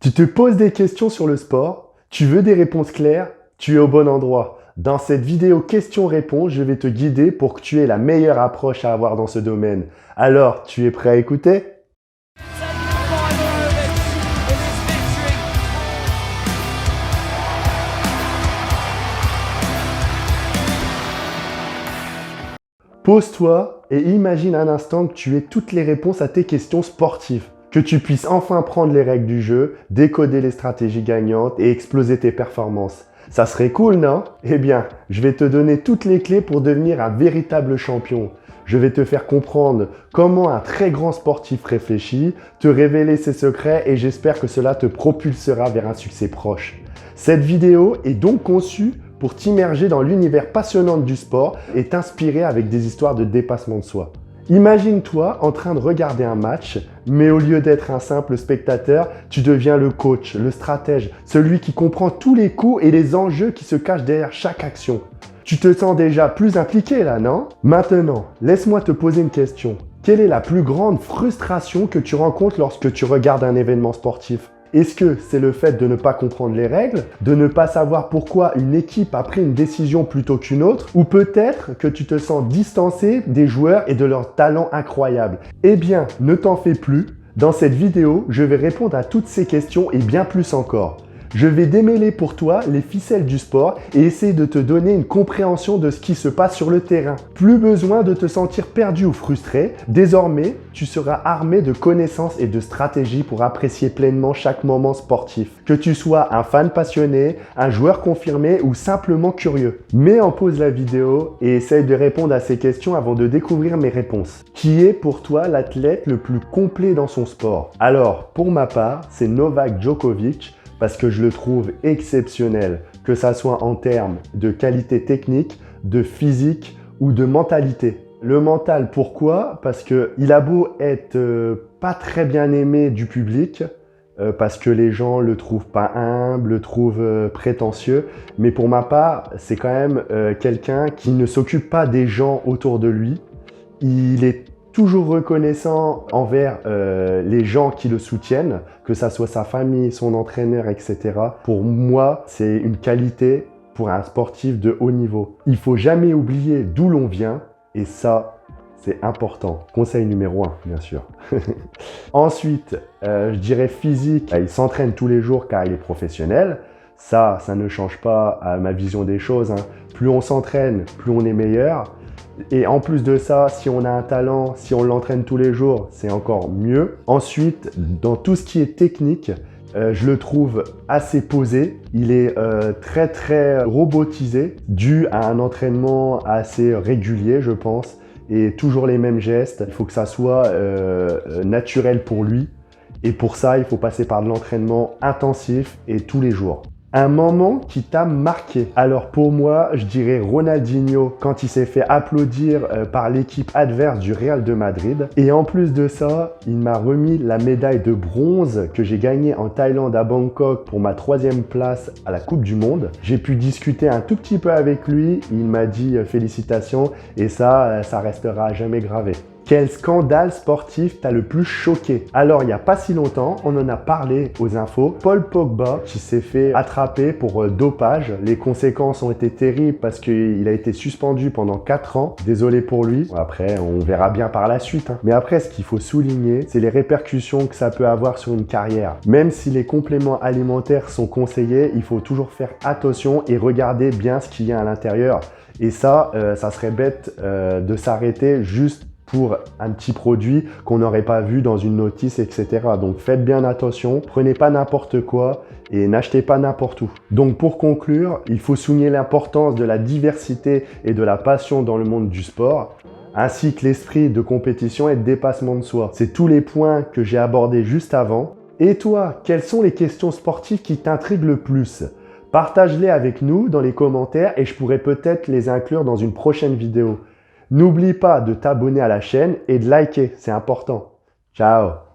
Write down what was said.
Tu te poses des questions sur le sport, tu veux des réponses claires, tu es au bon endroit. Dans cette vidéo questions-réponses, je vais te guider pour que tu aies la meilleure approche à avoir dans ce domaine. Alors, tu es prêt à écouter? Pose-toi et imagine un instant que tu aies toutes les réponses à tes questions sportives. Que tu puisses enfin prendre les règles du jeu, décoder les stratégies gagnantes et exploser tes performances. Ça serait cool, non? Eh bien, je vais te donner toutes les clés pour devenir un véritable champion. Je vais te faire comprendre comment un très grand sportif réfléchit, te révéler ses secrets et j'espère que cela te propulsera vers un succès proche. Cette vidéo est donc conçue pour t'immerger dans l'univers passionnant du sport et t'inspirer avec des histoires de dépassement de soi. Imagine-toi en train de regarder un match, mais au lieu d'être un simple spectateur, tu deviens le coach, le stratège, celui qui comprend tous les coups et les enjeux qui se cachent derrière chaque action. Tu te sens déjà plus impliqué là, non? Maintenant, laisse-moi te poser une question. Quelle est la plus grande frustration que tu rencontres lorsque tu regardes un événement sportif? Est-ce que c'est le fait de ne pas comprendre les règles, de ne pas savoir pourquoi une équipe a pris une décision plutôt qu'une autre, ou peut-être que tu te sens distancé des joueurs et de leur talent incroyable? Eh bien, ne t'en fais plus. Dans cette vidéo, je vais répondre à toutes ces questions et bien plus encore. Je vais démêler pour toi les ficelles du sport et essayer de te donner une compréhension de ce qui se passe sur le terrain. Plus besoin de te sentir perdu ou frustré. Désormais, tu seras armé de connaissances et de stratégies pour apprécier pleinement chaque moment sportif. Que tu sois un fan passionné, un joueur confirmé ou simplement curieux. Mets en pause la vidéo et essaye de répondre à ces questions avant de découvrir mes réponses. Qui est pour toi l'athlète le plus complet dans son sport? Alors, pour ma part, c'est Novak Djokovic, parce que je le trouve exceptionnel, que ça soit en termes de qualité technique, de physique ou de mentalité. Le mental, pourquoi? Parce qu'il a beau être pas très bien aimé du public, parce que les gens le trouvent pas humble, le trouvent prétentieux, mais pour ma part, c'est quand même quelqu'un qui ne s'occupe pas des gens autour de lui. Il est toujours reconnaissant envers les gens qui le soutiennent, que ça soit sa famille, son entraîneur, etc. Pour moi, c'est une qualité pour un sportif de haut niveau. Il faut jamais oublier d'où l'on vient et ça, c'est important. Conseil numéro 1, bien sûr. Ensuite, je dirais physique. Il s'entraîne tous les jours car il est professionnel. Ça ne change pas à ma vision des choses, hein. Plus on s'entraîne, plus on est meilleur. Et en plus de ça, si on a un talent, si on l'entraîne tous les jours, c'est encore mieux. Ensuite, dans tout ce qui est technique, je le trouve assez posé. Il est très robotisé, dû à un entraînement assez régulier, je pense, et toujours les mêmes gestes. Il faut que ça soit naturel pour lui. Et pour ça, il faut passer par de l'entraînement intensif et tous les jours. Un moment qui t'a marqué. Alors pour moi, je dirais Ronaldinho quand il s'est fait applaudir par l'équipe adverse du Real de Madrid. Et en plus de ça, il m'a remis la médaille de bronze que j'ai gagnée en Thaïlande à Bangkok pour ma 3e place à la Coupe du Monde. J'ai pu discuter un tout petit peu avec lui. Il m'a dit félicitations et ça restera à jamais gravé. Quel scandale sportif t'a le plus choqué? Alors, il n'y a pas si longtemps, on en a parlé aux infos. Paul Pogba qui s'est fait attraper pour dopage. Les conséquences ont été terribles parce qu'il a été suspendu pendant 4 ans. Désolé pour lui. Après, on verra bien par la suite, hein. Mais après, ce qu'il faut souligner, c'est les répercussions que ça peut avoir sur une carrière. Même si les compléments alimentaires sont conseillés, il faut toujours faire attention et regarder bien ce qu'il y a à l'intérieur. Et ça serait bête de s'arrêter juste pour un petit produit qu'on n'aurait pas vu dans une notice, etc. Donc faites bien attention, prenez pas n'importe quoi et n'achetez pas n'importe où. Donc pour conclure, il faut souligner l'importance de la diversité et de la passion dans le monde du sport, ainsi que l'esprit de compétition et de dépassement de soi. C'est tous les points que j'ai abordés juste avant. Et toi, quelles sont les questions sportives qui t'intriguent le plus? Partage-les avec nous dans les commentaires et je pourrais peut-être les inclure dans une prochaine vidéo. N'oublie pas de t'abonner à la chaîne et de liker, c'est important. Ciao!